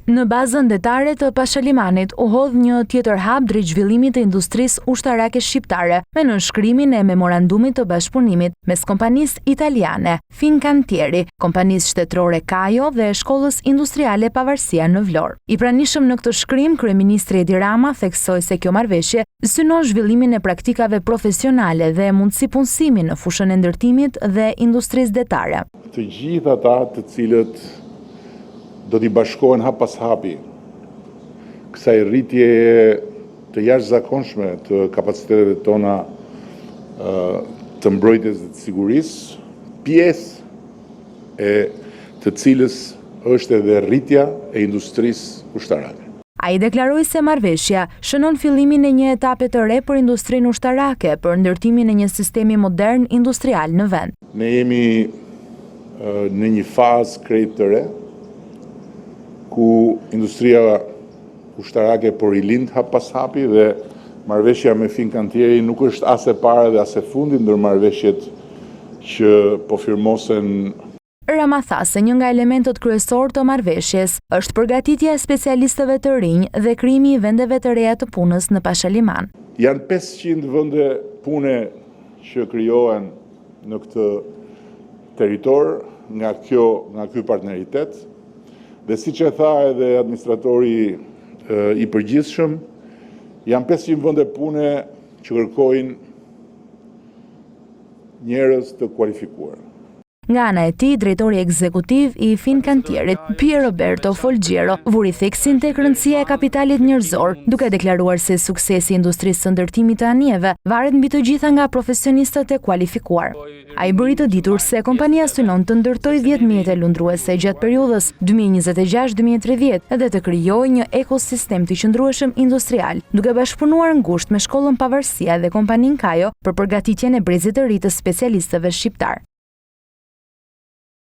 Në bazën detare të Pashalimanit u hodh një tjetër hap drejt zhvillimit të industrisë ushtarake shqiptare me nënshkrimin e memorandumit të bashkëpunimit mes kompanisë italiane Fincantieri, kompanisë shtetërore Caio dhe Shkollës Industriale Pavarësia në Vlorë. I pranishëm në këtë shkrim, kryeministri Edi Rama theksoi se kjo marrëveshje synon zhvillimin e praktikave profesionale dhe mundësi punësimi në fushën e ndërtimit dhe industrisë detare. Të gjithë ata të cilët do t'i bashkohen hap pas hapi kësaj rritje të jashtëzakonshme të kapaciteteve tona të mbrojtjes dhe të sigurisë, pjesë e të cilës është edhe rritja e industrisë ushtarake. Ai deklaroi se marrëveshja shënon fillimin e një etape të re për industrinë ushtarake, për ndërtimin e një sistemi modern industrial në vend. Ne jemi në një fazë krejt të re, ku industria ushtarake po rilind hap pas hapi dhe marrëveshja me Fincantieri nuk është as e para dhe as e fundit ndër marrëveshjet që po firmosen. Rama tha se një nga elementët kryesor të marrëveshjes është përgatitja e specialistëve të rinj dhe krijimi i vendeve të reja të punës në Pashaliman. Janë 500 vende pune që krijohen në këtë territor nga ky partneritet. Dhe siç e tha edhe administratori i përgjithshëm, janë 500 vende pune që kërkojnë njerëz të kualifikuar. Nga ana e tij, drejtori ekzekutiv i Fincantierit, Pier Roberto Folgiero, vuri theksin tek rëndësia e kapitalit njerëzor, duke deklaruar se suksesi i industrisë së ndërtimit të anijeve varet mbi të gjitha nga profesionistët e kualifikuar. Ai bëri të ditur se kompania synon të ndërtojë 10 mjete lundruese gjatë periudhës 2026-2030 dhe të krijojë një ekosistem të qëndrueshëm industrial, duke bashkëpunuar ngushtë me Shkollën Pavarësia dhe kompaninë Caio për përgatitjen e brezit të ri të specialistëve shqiptar.